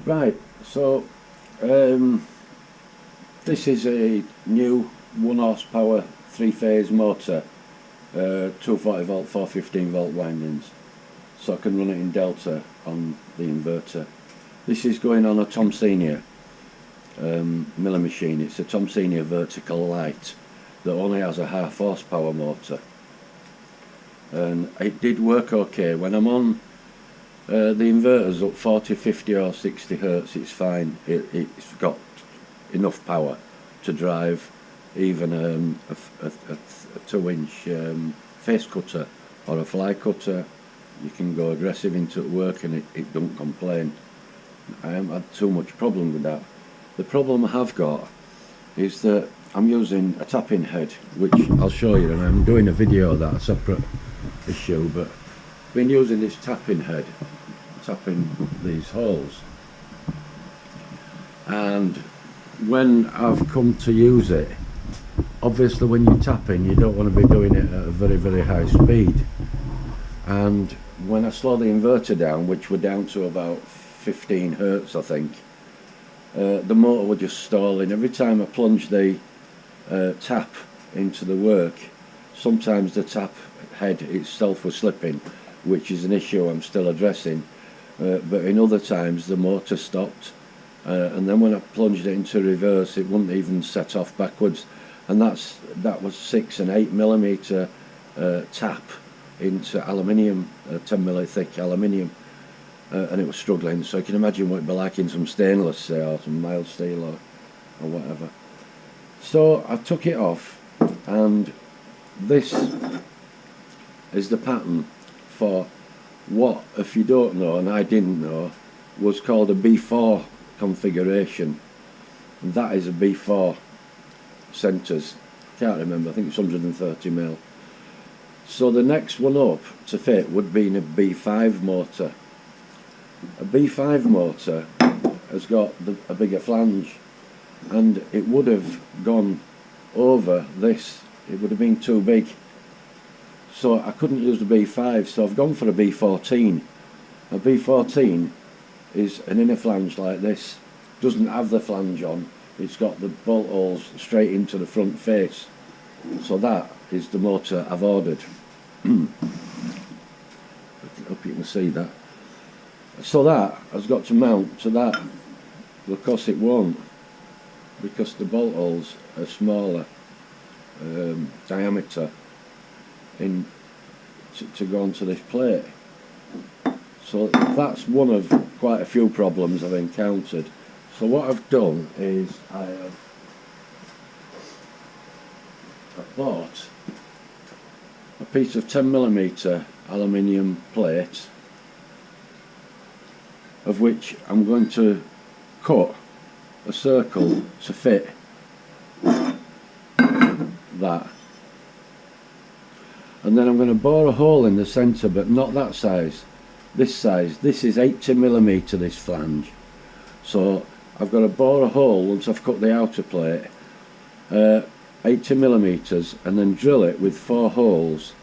Right, so this is a new 1 horsepower 3-phase motor, 240 volt, 415 volt windings, so I can run it in delta on the inverter. This is going on a Tom Senior miller machine. It's a Tom Senior vertical light that only has a 1/2 horsepower motor, and it did work okay. When I'm on the inverter's up 40, 50 or 60 hertz, it's fine. It's got enough power to drive even a 2-inch face cutter or a fly cutter. You can go aggressive into work and it don't complain. I haven't had too much problem with that. The problem I have got is that I'm using a tapping head, which I'll show you, and I'm doing a video of that, a separate issue, but I've been using this tapping head, tapping these holes, and when I've come to use it, obviously when you're tapping you don't want to be doing it at a very, very high speed, and when I slow the inverter down, which we're down to about 15 hertz I think, the motor would just stalling. Every time I plunge the tap into the work, sometimes the tap head itself was slipping, which is an issue I'm still addressing, but in other times the motor stopped, and then when I plunged it into reverse it wouldn't even set off backwards, and that was 6 and 8 millimeter tap into aluminium, 10 milli thick aluminium, and it was struggling. So you can imagine what it'd be like in some stainless, say, or some mild steel or whatever. So I took it off, and this is the pattern for what, if you don't know, and I didn't know, was called a B4 configuration. And that is a B4 centres. Can't remember, I think it's 130 mil. So the next one up to fit would be in a B5 motor. A B5 motor has got a bigger flange, and it would have gone over this. It would have been too big, so I couldn't use the B5, so I've gone for a B14. A B14 is an inner flange like this, doesn't have the flange on, it's got the bolt holes straight into the front face. So that is the motor I've ordered. I hope you can see that. So that has got to mount to that. Of course it won't, because the bolt holes are smaller diameter to go onto this plate. So that's one of quite a few problems I've encountered. So what I've done is I've bought a piece of 10 millimeter aluminium plate, of which I'm going to cut a circle to fit that, and then I'm going to bore a hole in the centre, but not that size, this size. This is 80 millimeter, this flange, so I've got to bore a hole once I've cut the outer plate, 80 millimeters, and then drill it with 4 holes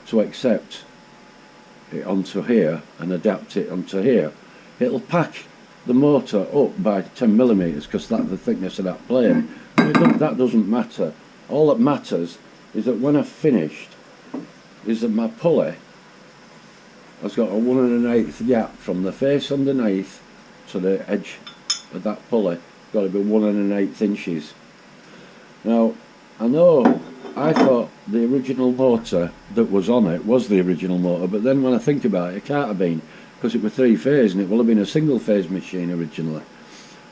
to accept it onto here and adapt it onto here. It'll pack the motor up by 10 millimeters because that's the thickness of that plate. That doesn't matter. All that matters is that when I've finished, is that my pulley has got a 1 1/8 gap from the face underneath to the edge of that pulley. Got to be 1 1/8 inches. Now, I thought the original motor that was on it was the original motor, but then when I think about it, it can't have been, because it was 3-phase and it will have been a single-phase machine originally.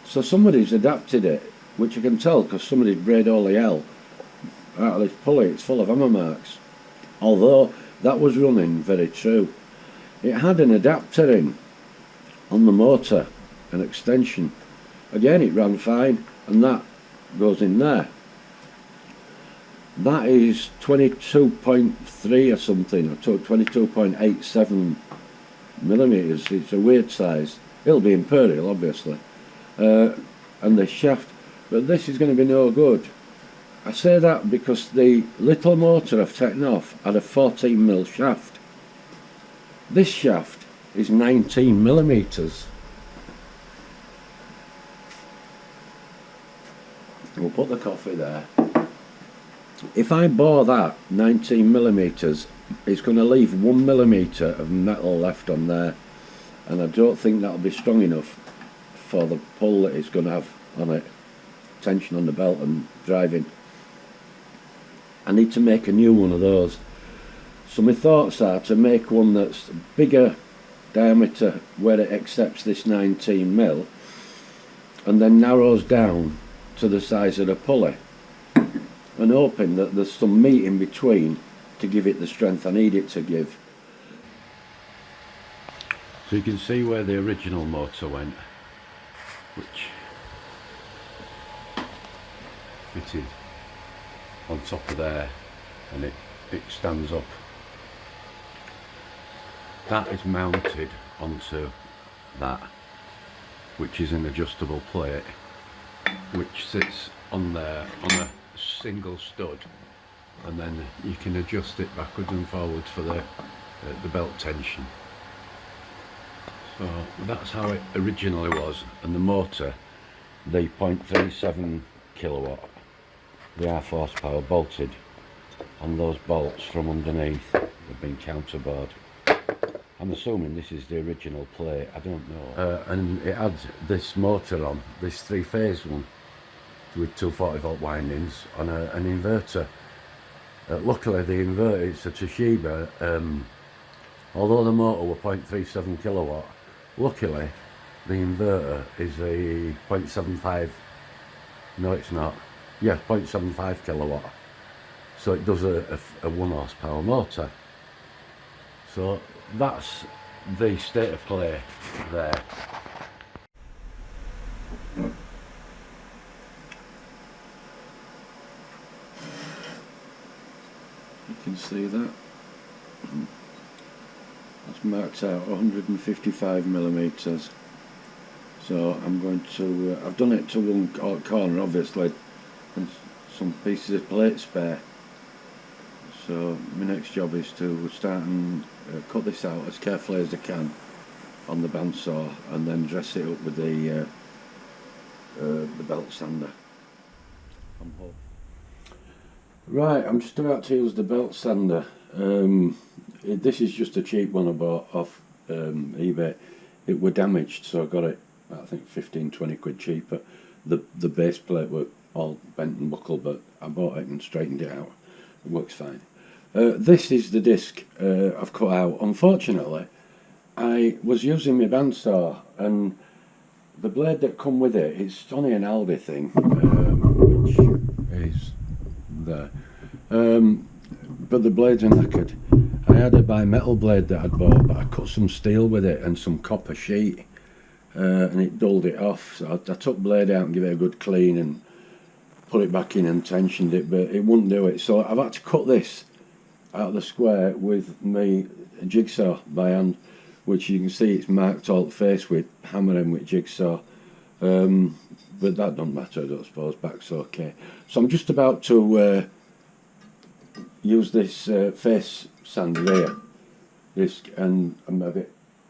So somebody's adapted it, which I can tell because somebody's braid all the hell out of this pulley. It's full of hammer marks. Although that was running very true. It had an adapter in on the motor, an extension. Again, it ran fine, and that goes in there. That is 22.3 or something, or 22.87 millimeters. It's a weird size. It'll be imperial, obviously, and the shaft, but this is going to be no good. I say that because the little motor I've taken off had a 14 mil shaft. This shaft is 19 millimeters. We'll put the coffee there. If I bore that 19mm, it's going to leave 1mm of metal left on there, and I don't think that'll be strong enough for the pull that it's going to have on it, tension on the belt and driving. I need to make a new one of those. So my thoughts are to make one that's bigger diameter where it accepts this 19mm, and then narrows down to the size of the pulley, and hoping that there's some meat in between to give it the strength I need it to give. So you can see where the original motor went, which fitted on top of there, and it stands up. That is mounted onto that, which is an adjustable plate, which sits on there on a single stud, and then you can adjust it backwards and forwards for the belt tension. So that's how it originally was. And the motor, the 0.37 kilowatt, the half horsepower, bolted on those bolts from underneath. They've been counterbored. I'm assuming this is the original plate, I don't know. And it had this motor on, this 3-phase one with 240-volt windings on an inverter. Luckily the inverter, it's a Toshiba, although the motor were 0.37 kilowatt, luckily the inverter is a 0.75, no it's not, yeah, 0.75 kilowatt. So it does a 1 horsepower motor. So that's the state of play there. You can see that. That's marked out 155mm. So I'm going to, I've done it to one corner obviously, and some pieces of plate spare. So my next job is to start and cut this out as carefully as I can on the bandsaw, and then dress it up with the belt sander. Right, I'm just about to use the belt sander. This is just a cheap one I bought off eBay. It were damaged, so I got it, I think 15-20 quid cheaper. The base plate were all bent and buckled, but I bought it and straightened it out. It works fine. This is the disc I've cut out. Unfortunately, I was using my bandsaw, and the blade that come with it, it's only an Aldi thing, which is there. But the blades are knackered. I had a bimetal blade that I'd bought, but I cut some steel with it and some copper sheet, and it dulled it off. So I took blade out and give it a good clean and put it back in and tensioned it, but it wouldn't do it. So I've had to cut this out of the square with my jigsaw by hand, which you can see it's marked all the face with hammering with jigsaw, but that doesn't matter, I don't suppose. Back's okay. So I'm just about to use this face sander here, this and maybe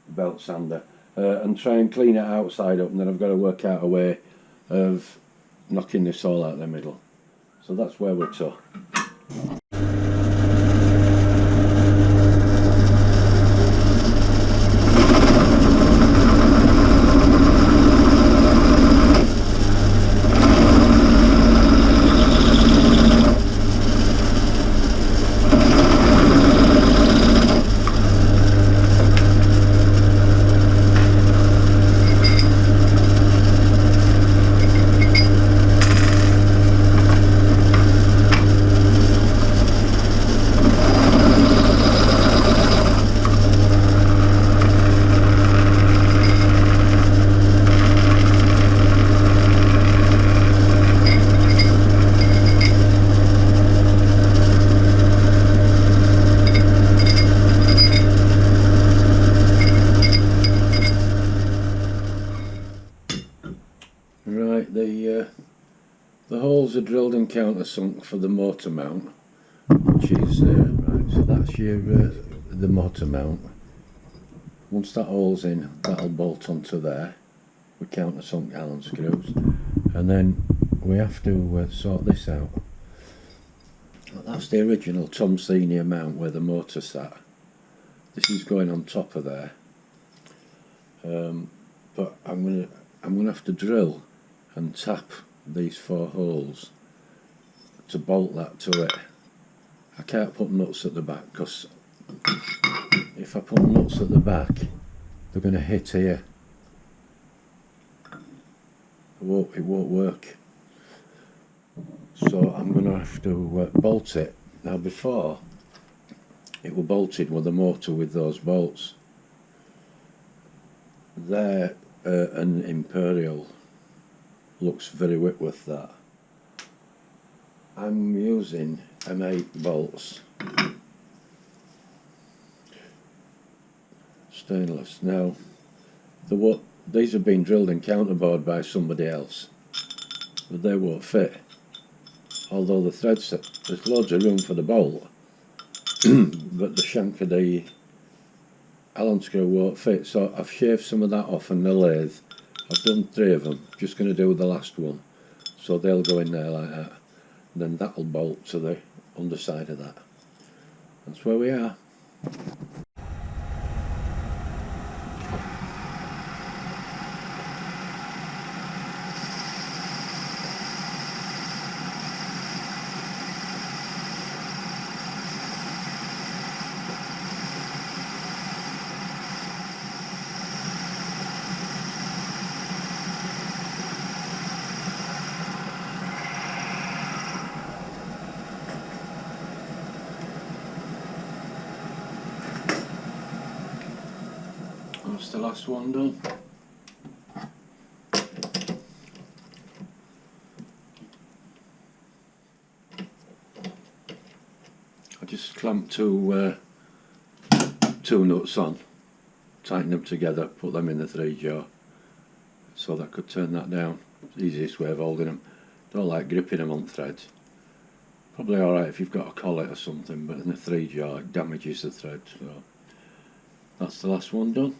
belt sander, and try and clean it outside up, and then I've got to work out a way of knocking this all out the middle. So that's where we're to. Right, the holes are drilled and countersunk for the motor mount, which is right. So that's your the motor mount. Once that hole's in, that'll bolt onto there with countersunk Allen screws, and then we have to sort this out. That's the original Tom Senior mount where the motor sat. This is going on top of there, but I'm gonna have to drill and tap these 4 holes to bolt that to it. I can't put nuts at the back because if I put nuts at the back, they're going to hit here. It won't work. So I'm going to have to bolt it. Now before, it was bolted with the motor with those bolts. There, an Imperial looks very Whitworth that. I'm using M8 bolts, stainless. Now, these have been drilled and counterbored by somebody else, but they won't fit. Although the threads, there's loads of room for the bolt, but the shank of the Allen screw won't fit. So I've shaved some of that off in the lathe. I've done 3 of them. Just going to do the last one, so they'll go in there like that. And then that'll bolt to the underside of that. That's where we are. That's the last one done. I just clamped 2 nuts on, tighten them together, put them in the 3 jaw, so that I could turn that down. It's the easiest way of holding them. Don't like gripping them on threads. Probably alright if you've got a collet or something, but in the 3 jaw it damages the thread. So that's the last one done.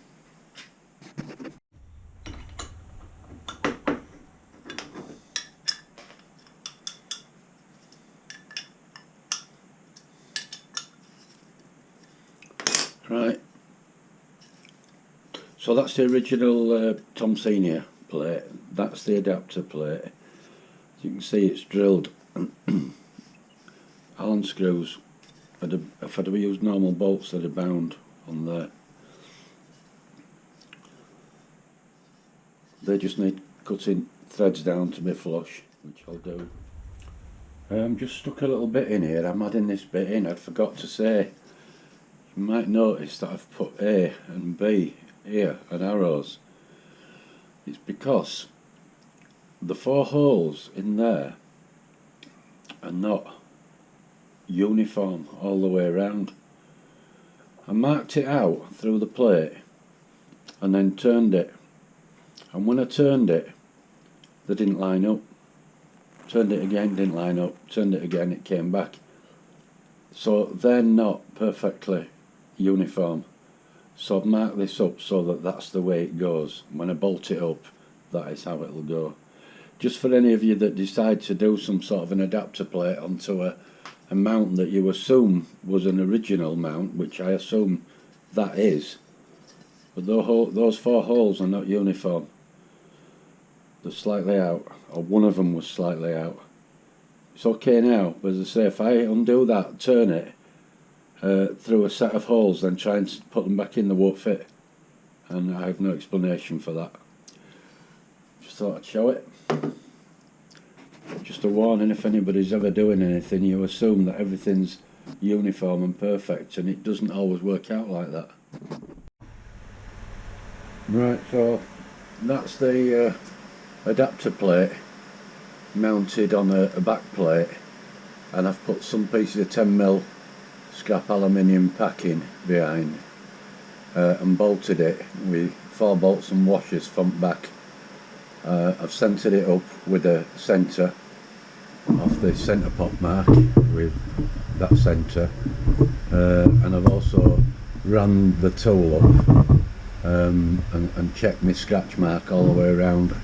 Right, so that's the original Tom Senior plate. That's the adapter plate. As you can see, it's drilled. Allen screws, if I'd have used normal bolts, they'd have bound on there. They just need cutting threads down to be flush, which I'll do. Just stuck a little bit in here. I'm adding this bit in. I forgot to say. You might notice that I've put A and B here and arrows. It's because the 4 holes in there are not uniform all the way around. I marked it out through the plate and then turned it, and when I turned it, they didn't line up. Turned it again, didn't line up. Turned it again, it came back. So they're not perfectly uniform. So I've marked this up so that that's the way it goes. When I bolt it up, that is how it'll go. Just for any of you that decide to do some sort of an adapter plate onto a mount that you assume was an original mount, which I assume that is, but those 4 holes are not uniform. They're slightly out, or one of them was slightly out. It's okay now, but as I say, if I undo that, turn it through a set of holes, then try and put them back in, they won't fit, and I have no explanation for that. Just thought I'd show it. Just a warning, if anybody's ever doing anything, you assume that everything's uniform and perfect, and it doesn't always work out like that. Right, so that's the adapter plate mounted on a back plate, and I've put some pieces of 10mm scrap aluminium packing behind and bolted it with 4 bolts and washers front back. I've centred it up with a centre off the centre pop mark with that centre, and I've also run the tool up and checked my scratch mark all the way around,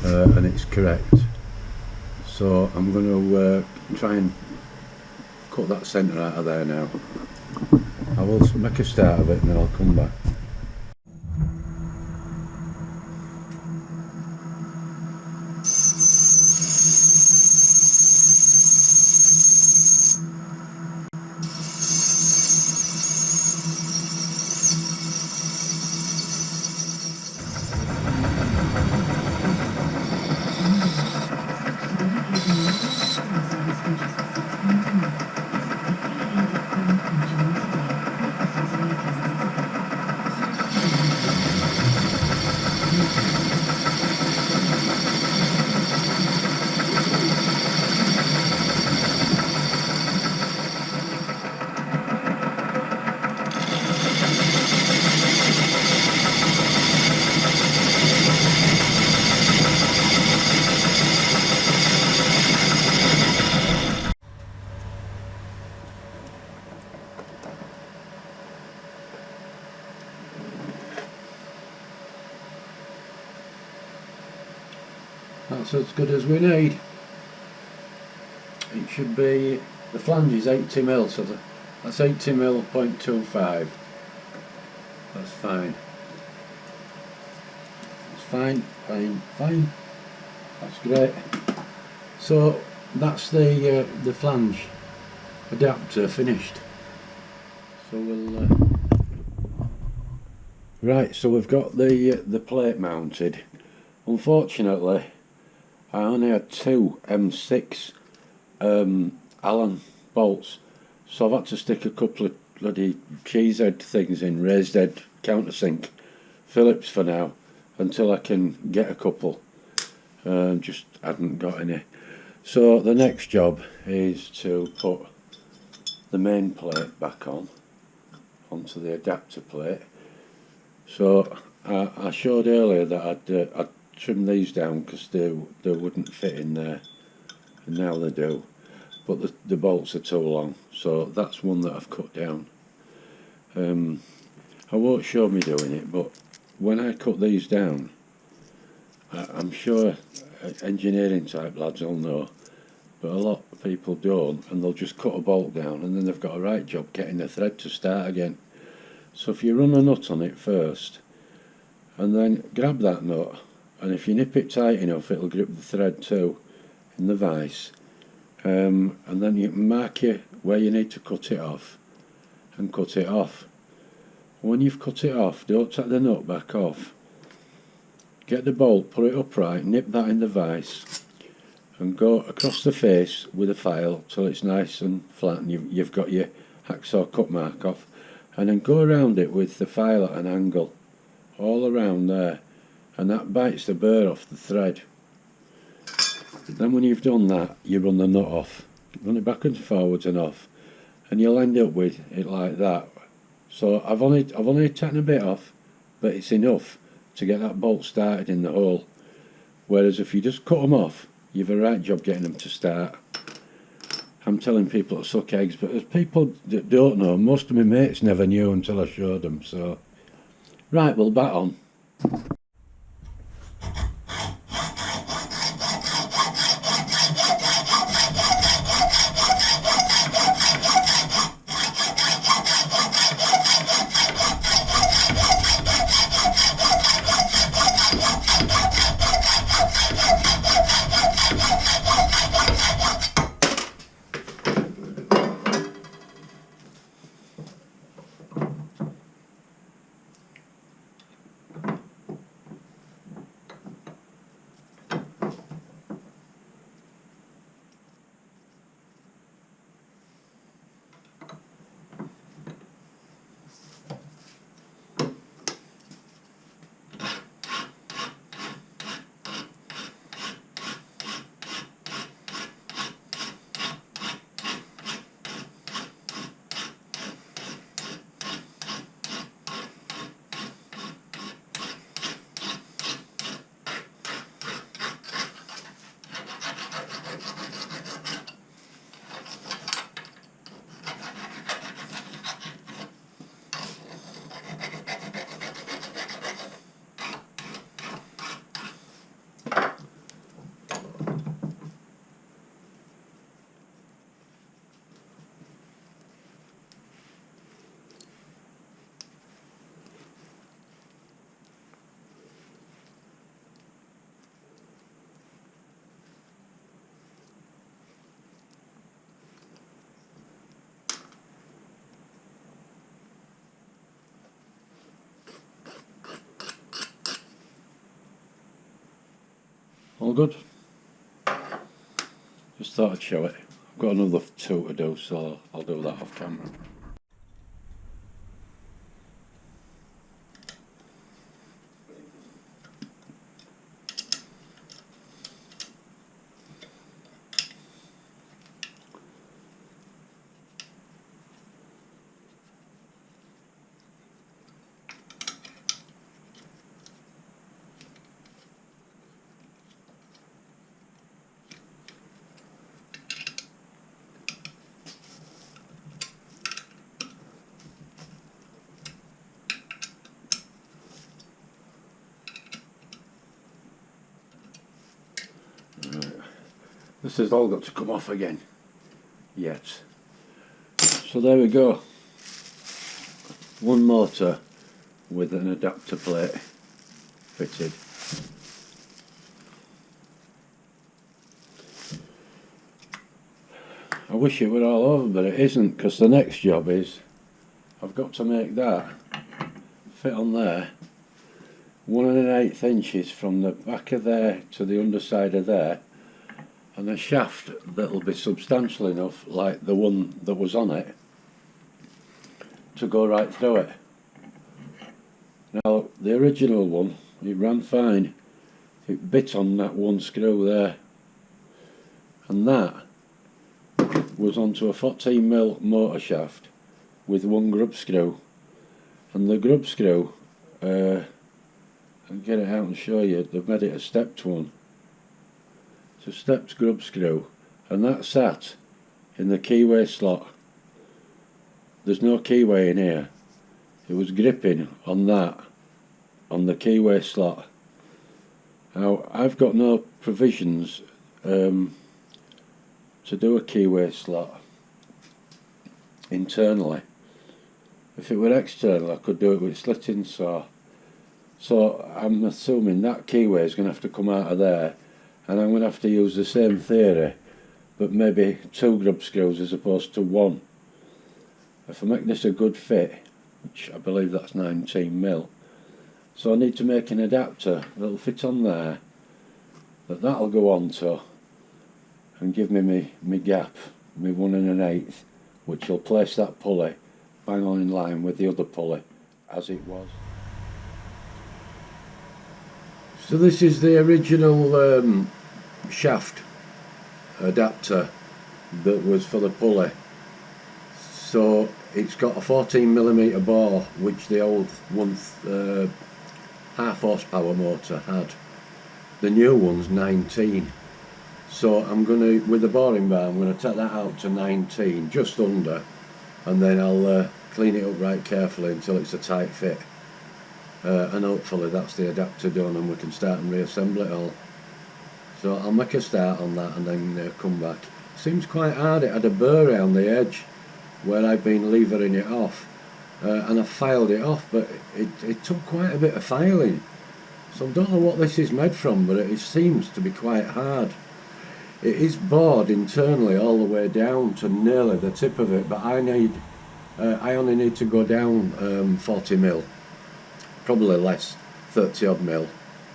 and it's correct. So I'm going to try and cut that centre out of there now. I will make a start of it and then I'll come back. That's as good as we need. It should be, the flange is 80mm, so that's 80mm 0.25. That's fine. It's fine, fine, fine. That's great. So that's the flange adapter finished. So we'll right. So we've got the plate mounted. Unfortunately, I only had two M6 Allen bolts, so I've had to stick a couple of bloody cheese head things in, raised head countersink Phillips for now, until I can get a couple. Just hadn't got any. So the next job is to put the main plate back onto the adapter plate. So I showed earlier that I'd trim these down because they wouldn't fit in there, and now they do, but the bolts are too long, so that's one that I've cut down. I won't show me doing it, but when I cut these down, I'm sure engineering type lads will know, but a lot of people don't, and they'll just cut a bolt down and then they've got a right job getting the thread to start again. So if you run a nut on it first and then grab that nut, and if you nip it tight enough it'll grip the thread too in the vise, and then you can mark where you need to cut it off and cut it off. When you've cut it off, don't take the nut back off, get the bolt, put it upright, nip that in the vise and go across the face with a file till it's nice and flat and you've got your hacksaw cut mark off, and then go around it with the file at an angle all around there, and that bites the burr off the thread. Then when you've done that, you run the nut off, run it backwards and forwards and off, and you'll end up with it like that. So I've only taken a bit off, but it's enough to get that bolt started in the hole. Whereas if you just cut them off, you've a right job getting them to start. I'm telling people to suck eggs, but there's people that don't know. Most of my mates never knew until I showed them. So right, we'll bat on. All good? Just thought I'd show it. I've got another 2 to do, so I'll do that off camera. This has all got to come off again, yet. So there we go. One motor with an adapter plate fitted. I wish it were all over, but it isn't, because the next job is I've got to make that fit on there 1 1/8 inches from the back of there to the underside of there, and a shaft that'll be substantial enough, like the one that was on it, to go right through it. Now the original one, it ran fine, it bit on that one screw there, and that was onto a 14mm motor shaft with 1 grub screw, and the grub screw, I'll get it out and show you, they've made it a stepped one. It's a stepped grub screw, and that sat in the keyway slot. There's no keyway in here. It was gripping on that, on the keyway slot. Now I've got no provisions to do a keyway slot internally. If it were external, I could do it with slitting saw. So I'm assuming that keyway is going to have to come out of there, and I'm going to have to use the same theory, but maybe 2 grub screws as opposed to 1. If I make this a good fit, which I believe that's 19mm, so I need to make an adapter that'll fit on there, that'll go on to, and give me my gap, my 1 1/8, which will place that pulley bang on in line with the other pulley as it was. So this is the original shaft adapter that was for the pulley. So it's got a 14mm bore, which the old one half horsepower motor had. The new one's 19. So I'm going to, with the boring bar, I'm going to take that out to 19, just under, and then I'll clean it up right carefully until it's a tight fit. And hopefully that's the adapter done and we can start and reassemble it all. So I'll make a start on that and then come back. Seems quite hard. It had a burr around the edge where I've been levering it off, and I filed it off, but it took quite a bit of filing. So I don't know what this is made from, but it seems to be quite hard. It is bored internally all the way down to nearly the tip of it, but I only need to go down 40mm. Probably less, 30 odd mil,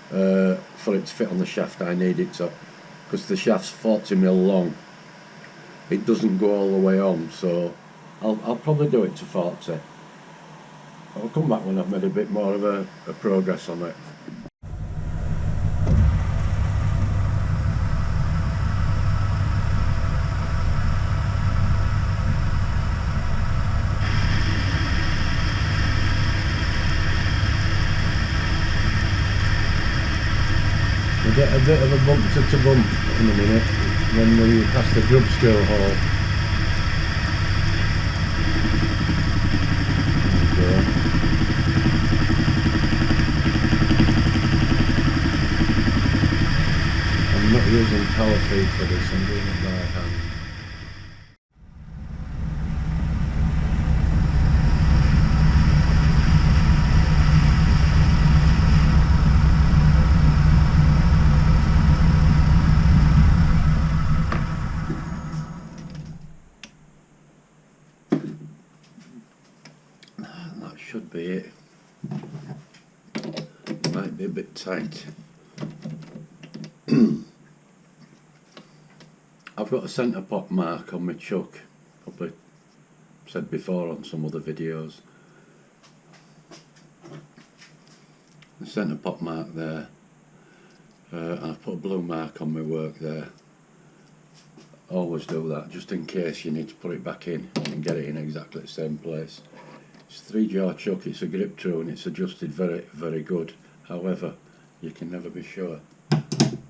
for it to fit on the shaft I need it to, because the shaft's 40mm long. It doesn't go all the way on, so I'll probably do it to 40. I'll come back when I've made a bit more of a progress on it. We get a bit of a bump to bump in a minute when we pass the grub screw hole. There we go. I'm not using power feed for this, I'm doing it by hand. Should be it. Might be a bit tight. I've got a centre pot mark on my chuck, probably said before on some other videos. The centre pot mark there, and I've put a blue mark on my work there. Always do that, just in case you need to put it back in and get it in exactly the same place. It's a 3-jar chuck, it's a grip true and it's adjusted very, very good. However, you can never be sure.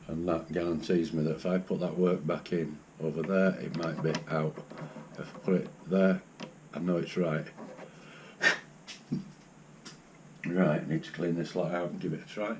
And that guarantees me that if I put that work back in over there, it might be out. If I put it there, I know it's right. Right, need to clean this lot out and give it a try.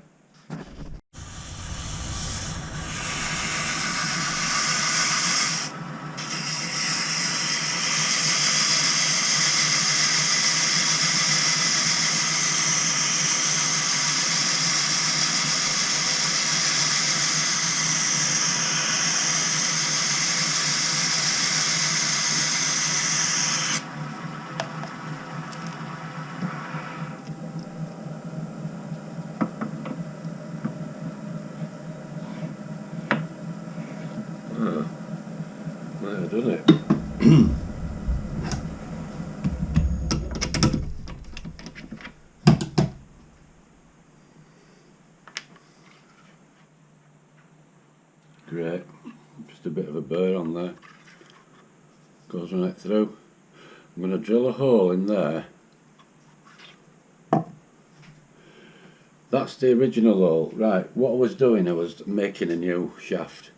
Might have done it. Great, just a bit of a burr on there, goes right through. I'm going to drill a hole in there. That's the original hole. Right, what I was doing, I was making a new shaft,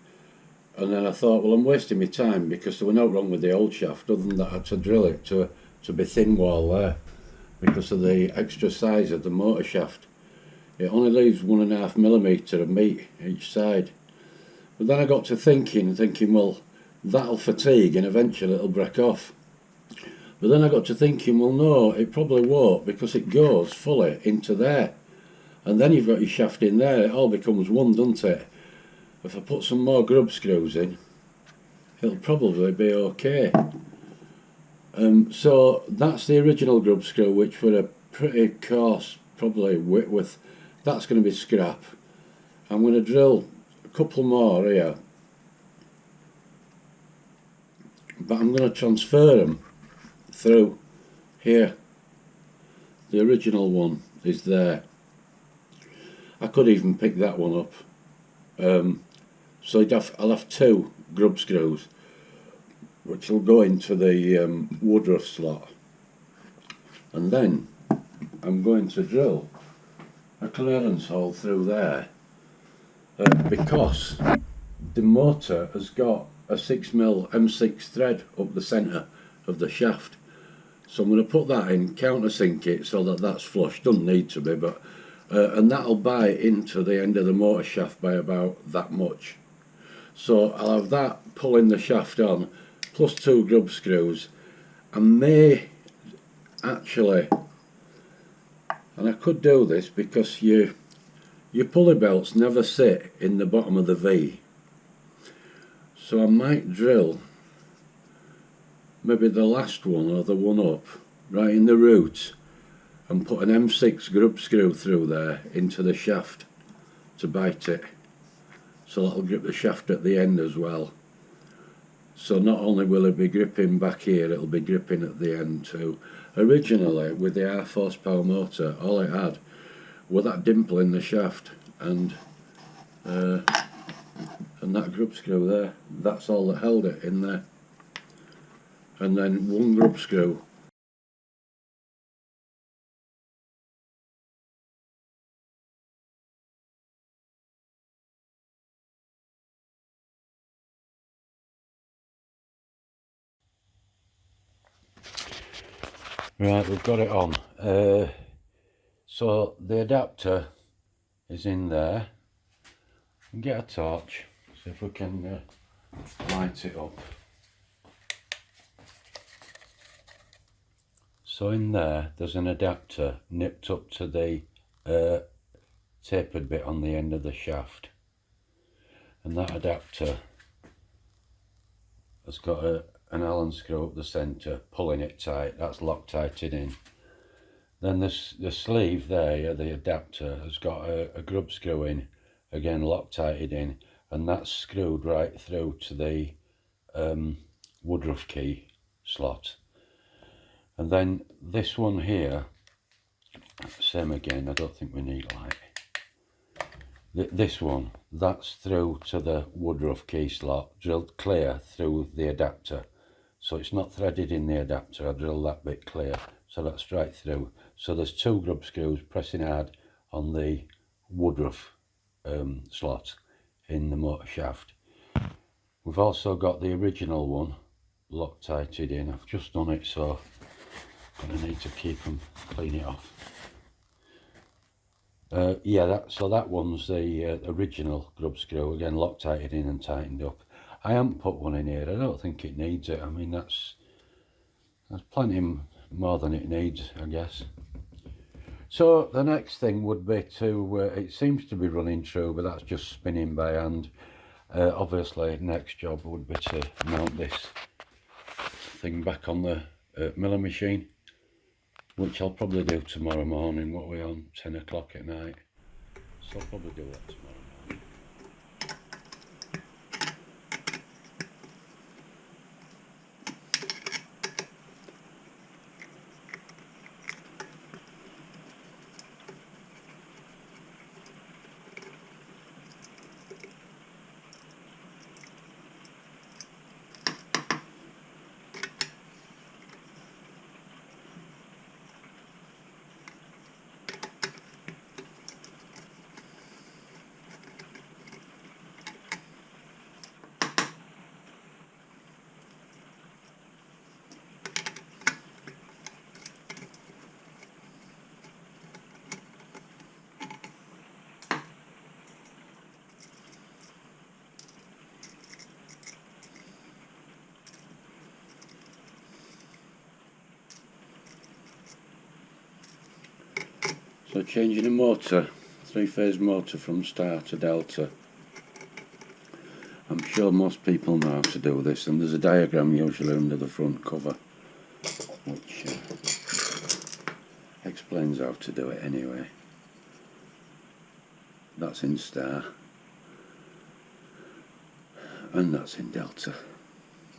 and then I thought, well, I'm wasting my time because there was no wrong with the old shaft other than that I had to drill it to be thin wall there because of the extra size of the motor shaft. It only leaves 1.5mm of meat each side. But then I got to thinking, well, that'll fatigue and eventually it'll break off. But then I got to thinking, well, no, it probably won't because it goes fully into there. And then you've got your shaft in there, it all becomes one, doesn't it? If I put some more grub screws in, it'll probably be okay. So that's the original grub screw, which were a pretty coarse, probably width. That's going to be scrap. I'm going to drill a couple more here, but I'm going to transfer them through here. The original one is there. I could even pick that one up. So I'll have 2 grub screws, which will go into the woodruff slot, and then I'm going to drill a clearance hole through there because the motor has got a 6mm M6 thread up the centre of the shaft. So I'm going to put that in, countersink it so that that's flush, doesn't need to be, but and that'll bite into the end of the motor shaft by about that much. So I'll have that pulling the shaft on, plus 2 grub screws. I may actually, and I could do this because your pulley belts never sit in the bottom of the V. So I might drill maybe the last one or the one up, right in the root, and put an M6 grub screw through there into the shaft to bite it. So that'll grip the shaft at the end as well. So not only will it be gripping back here, it'll be gripping at the end too. Originally, with the 1/2 horsepower motor, all it had was that dimple in the shaft and that grub screw there. That's all that held it in there. And then 1 grub screw. Right, we've got it on. So the adapter is in there. Get a torch, see if we can light it up. So in there's an adapter nipped up to the tapered bit on the end of the shaft, and that adapter has got an Allen screw up the centre pulling it tight. That's Loctited in. Then the sleeve there, the adapter, has got a grub screw in, again Loctited in, and that's screwed right through to the woodruff key slot. And then this one here, same again, I don't think we need light. This one, that's through to the woodruff key slot, drilled clear through the adapter. So it's not threaded in the adapter, I drill that bit clear, so that's right through. So there's 2 grub screws pressing hard on the woodruff slot in the motor shaft. We've also got the original one Loctited in. I've just done it, so I'm going to need to keep them, clean it off. Yeah, so that one's the original grub screw, again Loctited in and tightened up. I haven't put one in here, I don't think it needs it. I mean, that's plenty more than it needs, I guess. So the next thing would be to, it seems to be running true, but that's just spinning by hand. Obviously, next job would be to mount this thing back on the milling machine, which I'll probably do tomorrow morning. What are we on, 10 o'clock at night? So I'll probably do that tomorrow morning. So changing a motor, 3-phase motor from star to delta. I'm sure most people know how to do this, and there's a diagram usually under the front cover which explains how to do it anyway. That's in star and that's in delta,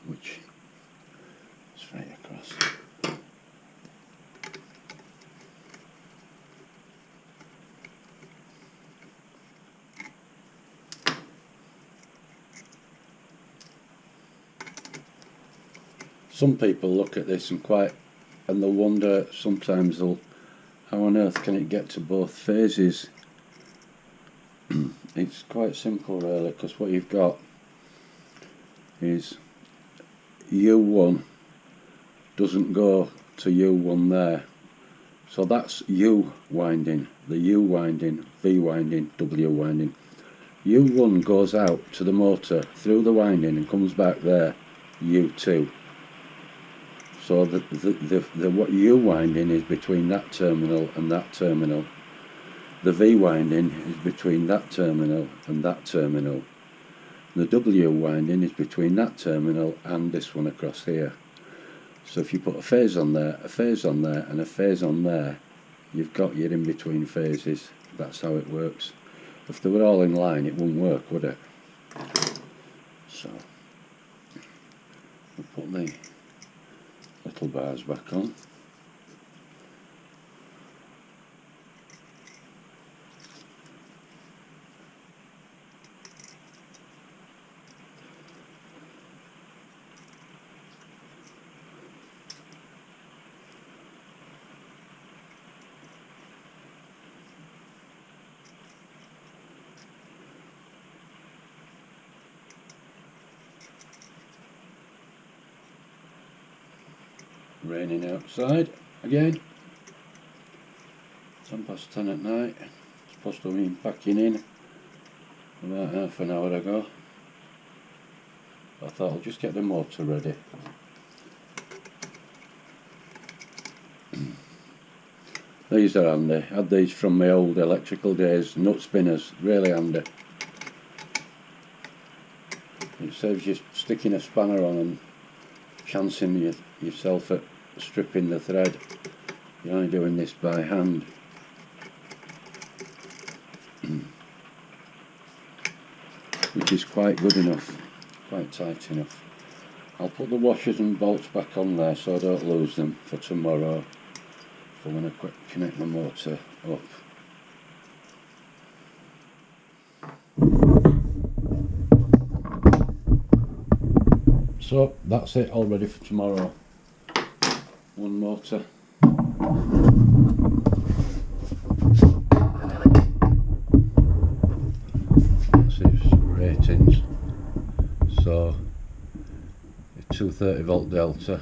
which is straight across. Some people look at this and they'll wonder sometimes, how on earth can it get to both phases? It's quite simple really, because what you've got is U1 doesn't go to U1 there, so that's U winding, the U winding, V winding, W winding. U1 goes out to the motor through the winding and comes back there, U2. So the what U winding is between that terminal and that terminal. The V winding is between that terminal and that terminal. The W winding is between that terminal and this one across here. So if you put a phase on there, a phase on there and a phase on there, you've got your in-between phases. That's how it works. If they were all in line, it wouldn't work, would it? So we'll put the little bars back on. Raining outside again. 10:10 at night. Supposed to have been packing in about half an hour ago. I thought I'll just get the motor ready. These are handy. I had these from my old electrical days, nut spinners, really handy. It saves you sticking a spanner on and chancing yourself at stripping the thread. You're only doing this by hand. which is quite good enough, quite tight enough. I'll put the washers and bolts back on there so I don't lose them for tomorrow for when I connect my motor up. So that's it, all ready for tomorrow. One motor. That's its ratings. So 230 volt delta,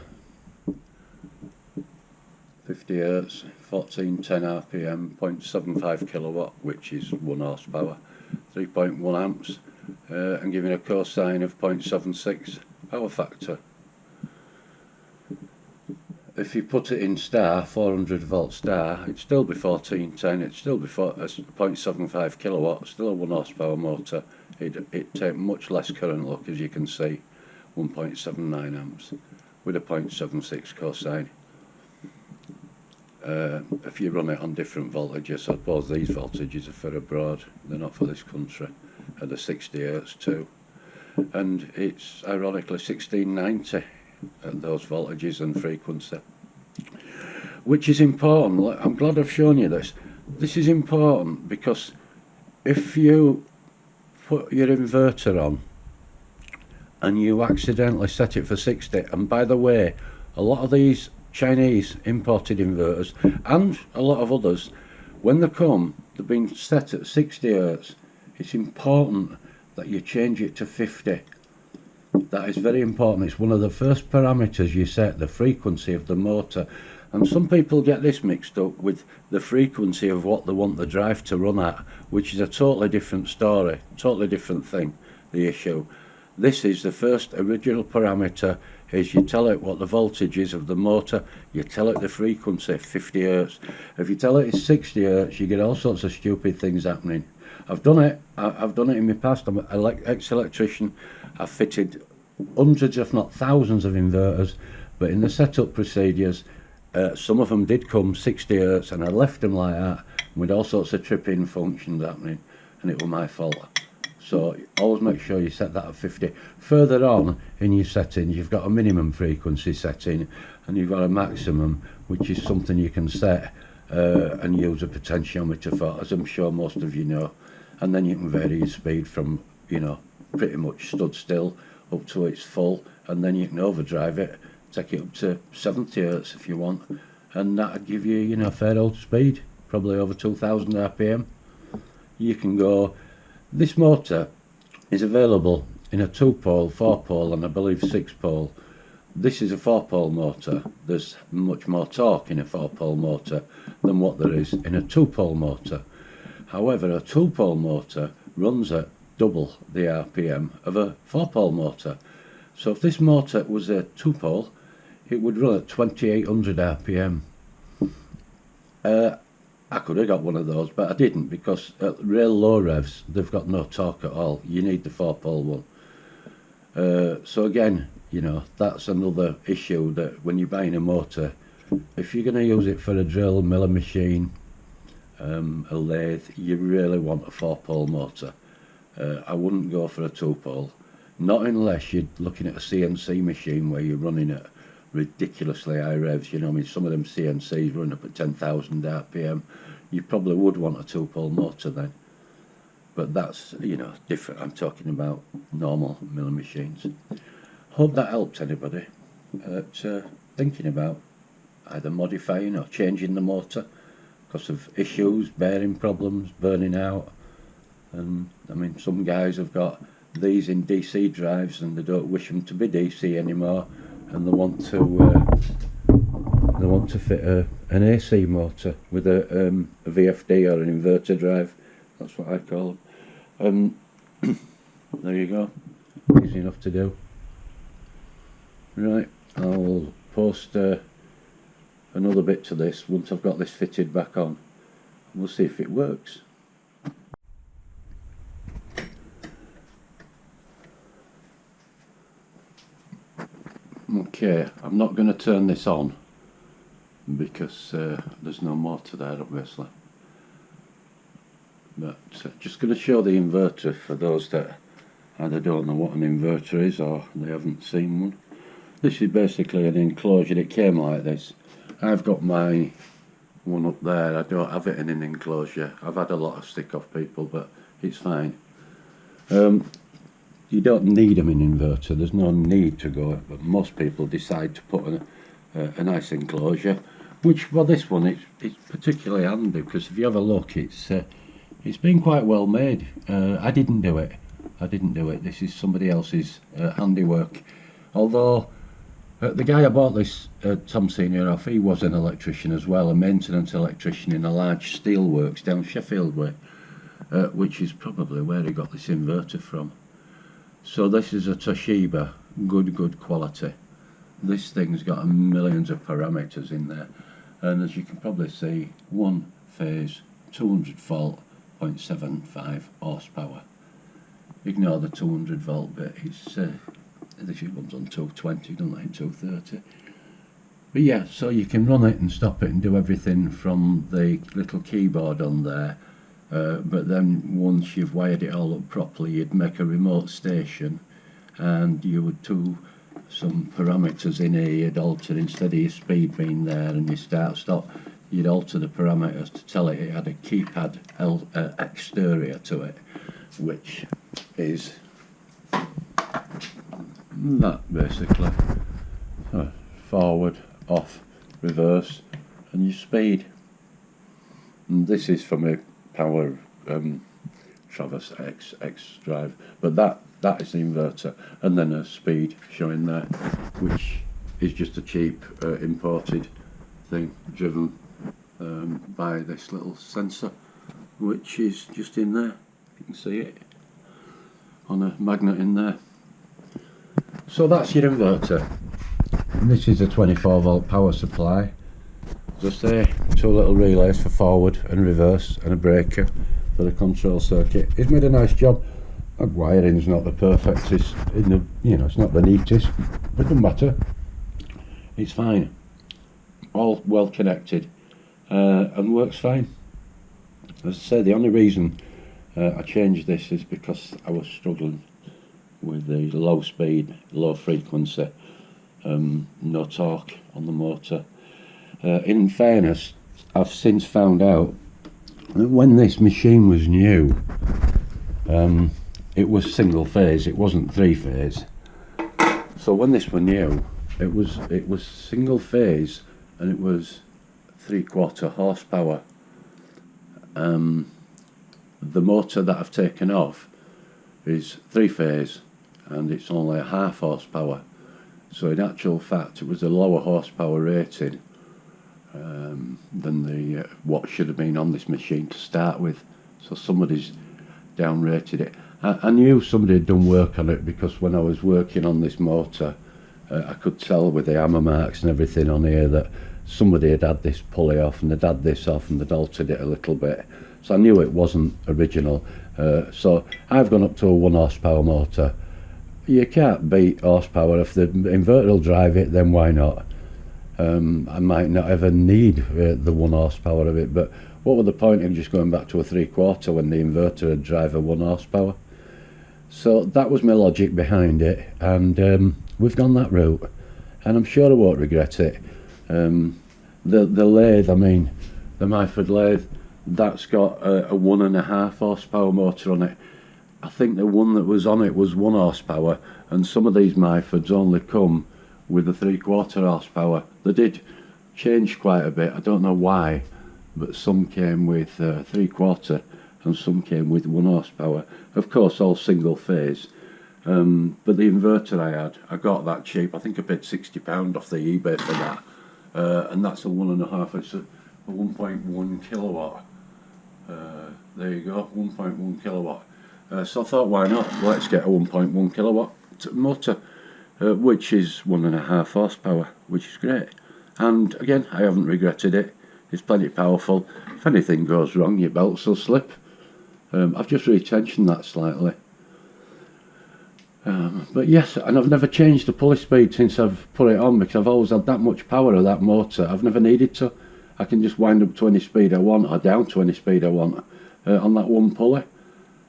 50 Hz, 1410 RPM, 0.75 kilowatt, which is 1 horsepower, 3.1 amps, and giving a cosine of 0.76 power factor. If you put it in star, 400 volt star, it'd still be 1410, it'd still be 0.75 kilowatt, still a 1 horsepower motor. It'd take much less current, look, as you can see, 1.79 amps with a 0.76 cosine. If you run it on different voltages, I suppose these voltages are for abroad, they're not for this country, at the 60 Hz too. And it's ironically 1690 at those voltages and frequency, which is important. I'm glad I've shown you this. This is important because if you put your inverter on and you accidentally set it for 60, and by the way, a lot of these Chinese imported inverters and a lot of others, when they come, they've been set at 60 Hz. It's important that you change it to 50. That is very important. It's one of the first parameters you set, the frequency of the motor. And some people get this mixed up with the frequency of what they want the drive to run at, which is a totally different story, totally different thing, the issue. This is the first original parameter, is you tell it what the voltage is of the motor, you tell it the frequency, 50 Hz. If you tell it it's 60 Hz, you get all sorts of stupid things happening. I've done it in my past. I'm an ex-electrician. I've fitted hundreds if not thousands of inverters, but in the setup procedures, some of them did come 60 Hz and I left them like that with all sorts of tripping functions happening, and it was my fault. So always make sure you set that at 50. Further on in your settings, you've got a minimum frequency setting and you've got a maximum, which is something you can set and use a potentiometer for, as I'm sure most of you know. And then you can vary your speed from, you know, pretty much stood still up to its full, and then you can overdrive it, take it up to 70 Hz if you want, and that'd give you, you know, a fair old speed, probably over 2000 RPM. You can go. This motor is available in a 2-pole, 4-pole and I believe 6-pole. This is a 4-pole motor. There's much more torque in a 4-pole motor than what there is in a 2-pole motor. However, a 2-pole motor runs at double the RPM of a 4-pole motor. So if this motor was a 2-pole, it would run at 2800 RPM. I could have got one of those, but I didn't, because at real low revs they've got no torque at all. You need the 4-pole one. So again, you know, that's another issue, that when you're buying a motor, if you're going to use it for a drill, milling machine, a lathe, you really want a 4-pole motor. I wouldn't go for a 2-pole, not unless you're looking at a CNC machine where you're running at ridiculously high revs. You know, I mean, some of them CNCs run up at 10,000 RPM. You probably would want a 2-pole motor then, but that's, you know, different. I'm talking about normal milling machines. Hope that helped anybody thinking about either modifying or changing the motor because of issues, bearing problems, burning out. And I mean, some guys have got these in DC drives and they don't wish them to be DC anymore, and they want to fit an AC motor with a VFD or an inverter drive. That's what I call them. There you go, easy enough to do. Right, I'll post another bit to this once I've got this fitted back on. We'll see if it works. Okay, I'm not going to turn this on because there's no motor there, obviously. But just going to show the inverter for those that either don't know what an inverter is or they haven't seen one. This is basically an enclosure. It came like this. I've got my one up there. I don't have it in an enclosure. I've had a lot of stick off people, but it's fine. You don't need them in inverter. There's no need to go, but most people decide to put a nice enclosure, which for this one it's particularly handy, because if you have a look, it's been quite well made. I didn't do it. This is somebody else's handiwork. Although the guy I bought this Tom Senior off, he was an electrician as well, a maintenance electrician in a large steelworks down Sheffield way, which is probably where he got this inverter from. So this is a Toshiba, good quality. This thing's got millions of parameters in there, and as you can probably see, one phase, 200 volt, 0.75 horsepower. Ignore the 200 volt bit. It's this one's on 220, don't like 230. But yeah, so you can run it and stop it and do everything from the little keyboard on there. But then once you've wired it all up properly, you'd make a remote station, and you would do some parameters in here. You'd alter, instead of your speed being there and your start stop, you'd alter the parameters to tell it had a keypad exterior to it, which is that basically. Forward, off, reverse, and your speed. And this is from a power Traverse X drive, but that is the inverter, and then a speed showing there, which is just a cheap imported thing driven by this little sensor, which is just in there. You can see it on a magnet in there. So that's your inverter. And this is a 24 volt power supply. Just there, two little relays for forward and reverse, and a breaker for the control circuit. It's made a nice job. The wiring's not the perfect, it's in the, it's not the neatest, but it doesn't matter. It's fine. All well connected and works fine. As I say, the only reason I changed this is because I was struggling with the low speed, low frequency, no torque on the motor. In fairness, I've since found out that when this machine was new, it was single phase, it wasn't three phase. So when this was new, it was single phase, and it was 3/4 horsepower. The motor that I've taken off is three phase, and it's only a 1/2 horsepower. So in actual fact, it was a lower horsepower rating than the what should have been on this machine to start with. So somebody's downrated it. I knew somebody had done work on it, because when I was working on this motor, I could tell with the hammer marks and everything on here that somebody had this pulley off, and they'd had this off, and they'd altered it a little bit. So I knew it wasn't original. So I've gone up to a 1 horsepower motor. You can't beat horsepower. If the inverter will drive it, then why not? I might not ever need the 1 horsepower of it, but what was the point of just going back to a 3/4 when the inverter would drive a 1 horsepower? So that was my logic behind it, and we've gone that route, and I'm sure I won't regret it. The lathe, I mean, the Myford lathe, that's got a 1.5 horsepower motor on it. I think the one that was on it was 1 horsepower, and some of these Myfords only come with a 3/4 horsepower. They did change quite a bit, I don't know why, but some came with 3/4 and some came with 1 horsepower. Of course, all single phase. But the inverter I got that cheap. I think I paid £60 off the eBay for that, and that's a 1.5. It's a 1.1 kilowatt. There you go, 1.1 kilowatt. So I thought, why not? Let's get a 1.1 kilowatt motor, which is 1.5 horsepower, which is great. And again, I haven't regretted it. It's plenty powerful. If anything goes wrong, your belts will slip. I've just retensioned that slightly. But yes, and I've never changed the pulley speed since I've put it on, because I've always had that much power of that motor. I've never needed to. I can just wind up to any speed I want, or down to any speed I want, on that one pulley.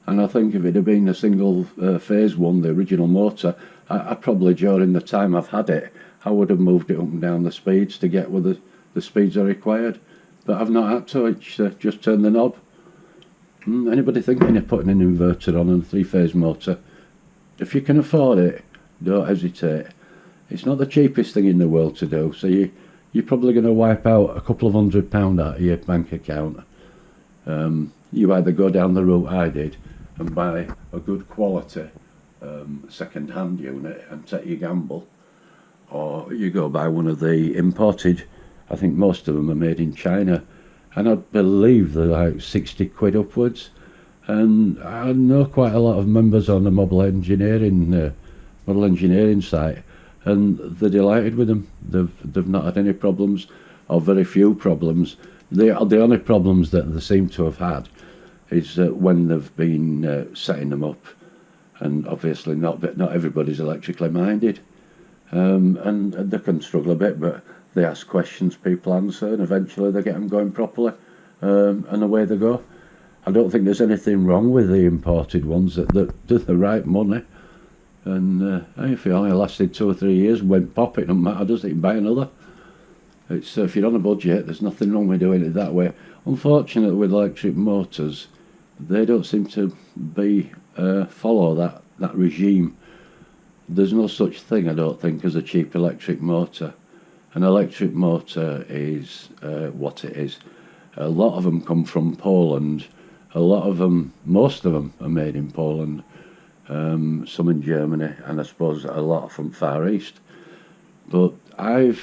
And I think if it had been a single phase one, the original motor, I probably, during the time I've had it, I would have moved it up and down the speeds to get where the speeds are required. But I've not had to. It's just turn the knob. Anybody thinking of putting an inverter on and a 3-phase motor, if you can afford it, don't hesitate. It's not the cheapest thing in the world to do, so you're probably going to wipe out a couple of £100 out of your bank account. You either go down the route I did and buy a good quality second-hand unit and take your gamble, or you go buy one of the imported. I think most of them are made in China, and I believe they're like 60 quid upwards. And I know quite a lot of members on the model engineering site, and they're delighted with them. They've not had any problems, or very few problems. The only problems that they seem to have had is when they've been setting them up, and obviously not everybody's electrically minded, and they can struggle a bit, but they ask questions, people answer, and eventually they get them going properly, and away they go. I don't think there's anything wrong with the imported ones that do the right money. And if it only lasted 2 or 3 years, went pop, it doesn't matter, does it? You can buy another. It's if you're on a budget, there's nothing wrong with doing it that way. Unfortunately, with electric motors, they don't seem to be follow that regime. There's no such thing, I don't think, as a cheap electric motor. An electric motor is what it is. A lot of them come from Poland. A lot of them, most of them, are made in Poland. Some in Germany, and I suppose a lot from Far East. But I've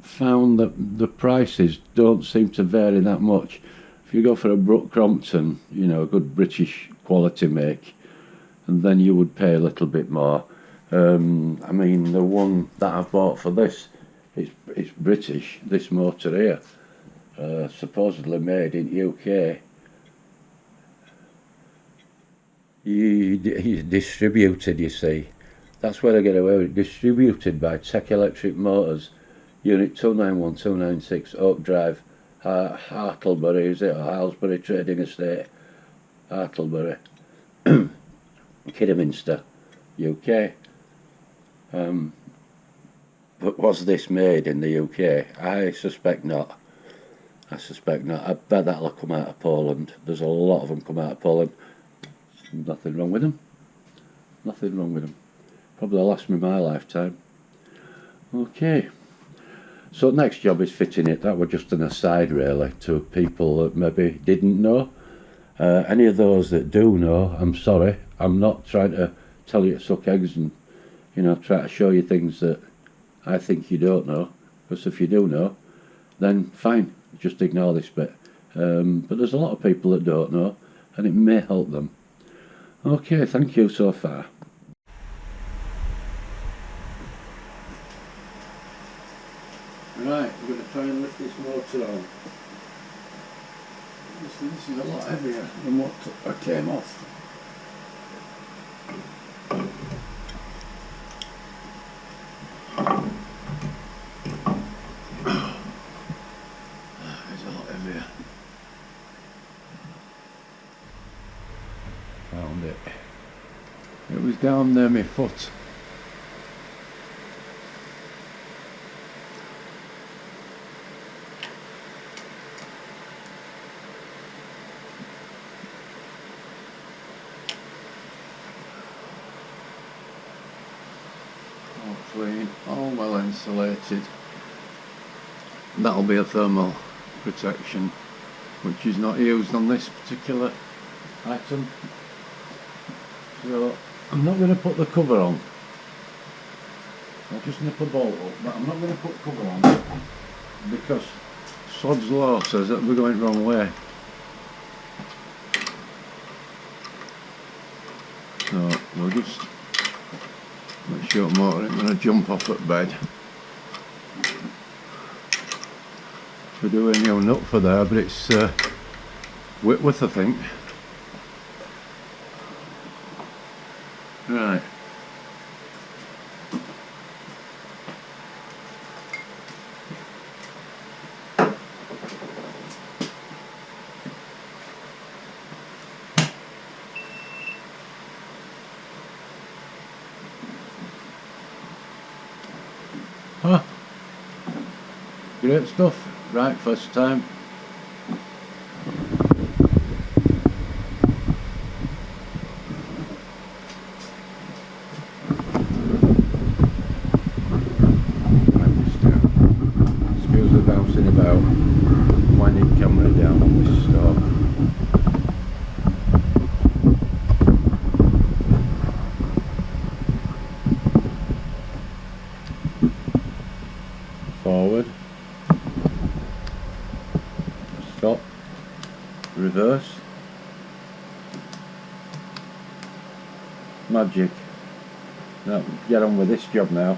found that the prices don't seem to vary that much. If you go for a Brook Crompton, you know, a good British quality make, and then you would pay a little bit more. I mean, the one that I've bought for this, it's British, this motor here, supposedly made in UK. He's distributed, you see. That's where I get away with it. Distributed by Tech Electric Motors, Unit 291296, Oak Drive, Hartlebury, is it? Or Halsbury Trading Estate, Hartlebury, Kidderminster, UK. But was this made in the UK? I suspect not. I bet that'll come out of Poland. There's a lot of them come out of Poland. Nothing wrong with them. Nothing wrong with them. Probably last me my lifetime. Okay. So next job is fitting it. That was just an aside really to people that maybe didn't know. Any of those that do know, I'm sorry. I'm not trying to tell you to suck eggs and, you know, try to show you things that I think you don't know. Because if you do know, then fine, just ignore this bit. But there's a lot of people that don't know, and it may help them. Okay, thank you so far. Right, I'm going to try and lift this motor on. This is a lot heavier than what I came off. It's a lot heavier. Found it. It was down near my foot. All clean, all well insulated. That'll be a thermal protection, which is not used on this particular item. So I'm not going to put the cover on. I'll just nip a bolt up, but I'm not going to put cover on because Sod's Law says that we're going the wrong way. So we'll just make sure motor ain't going to jump off at bed. We're doing a nut for there, but it's Whitworth, I think. Right. great stuff. Right, first time. Excuse the bouncing about, winding camera down on this stop. Forward, stop, reverse, magic. Now get on with this job now.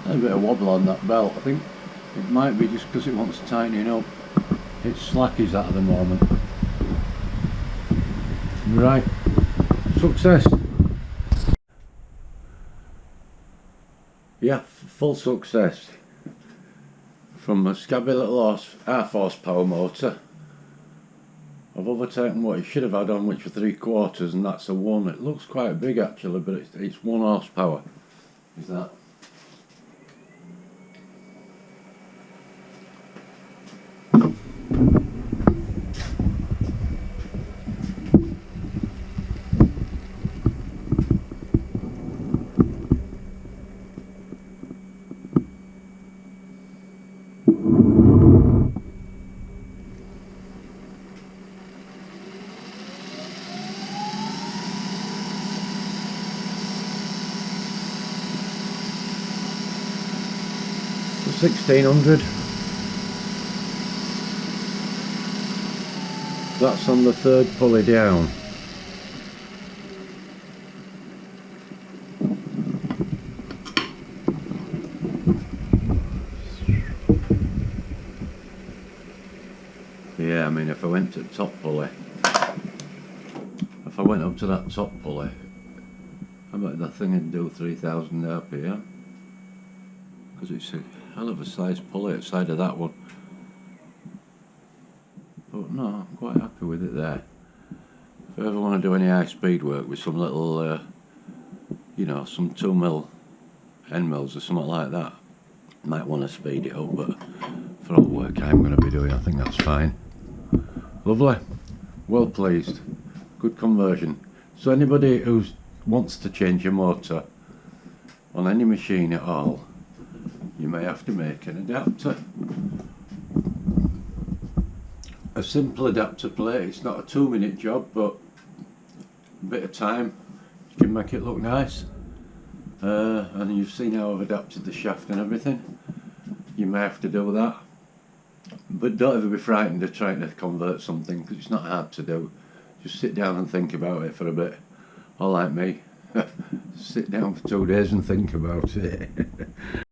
A bit of wobble on that belt, I think. It might be just because it wants tightening up. It's slack is that at the moment. Right, success. Yeah, full success. From a scabby little half horsepower motor, I've overtaken what it should have had on, which were 3/4, and that's a 1. It looks quite big actually, but it's 1 horsepower. Is that? $1,600. That's on the 3rd pulley down. Yeah, I mean, if I went to the top pulley, if I went up to that top pulley, I bet that thing would do 3,000 RPM, because it's a hell of a size pulley outside of that one. But no, I'm quite happy with it there. If I ever want to do any high speed work with some little, you know, some 2mm end mills or something like that, might want to speed it up, but for all the work I'm going to be doing, I think that's fine. Lovely, well pleased, good conversion. So anybody who wants to change a motor on any machine at all, you may have to make an adapter. A simple adapter plate. It's not a 2-minute job, but a bit of time you can make it look nice. And you've seen how I've adapted the shaft and everything. You may have to do that, but don't ever be frightened of trying to convert something, because it's not hard to do. Just sit down and think about it for a bit, or like me, sit down for 2 days and think about it.